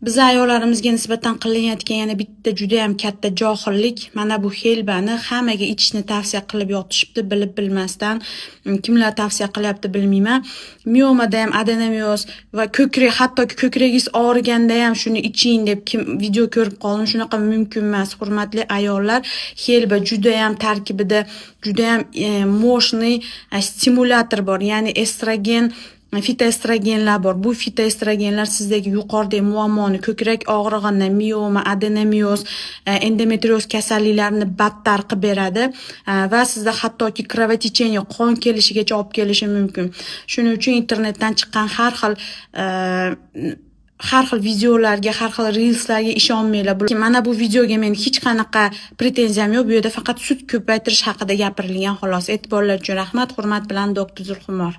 Biz ayollarimizga nisbatan qilinayotgan yana bitta juda ham katta johillik. Mana bu helbani hammaga ichishni tavsiya qilib yotishibdi, bilib bilmasdan. Kimlar tavsiya qilyapti bilmayman. Miomada ham adenomioz va ko'krak, hattoki ko'kragingiz og'riganda ham shuni iching deb video ko'rib qoldim. Shunaqa mumkin emas, hurmatli ayollar. Helba juda ham tarkibida juda ham moshniy stimulyator bor, ya'ni estrogen, fitoestrogenlar bor. Bu fitoestrogenlar sizdagi yuqoridagi muammoni, ko'krak og'rig'ini, mioma, adenomioz, endometrioz kasalliklarini battar qilib beradi va sizda hattoki kровотечение, qon kelishigacha olib kelishi mumkin. Shuning uchun internetdan chiqqan har xil videolarga, har xil reelslarga ishonmanglar. Mana bu videoga men hech qanaqa pretenziyam yo'q. Bu yerda faqat sut ko'paytirish haqida gapirilgan xolos. E'tiborlar uchun rahmat. Hurmat bilan doktor Zulxumor.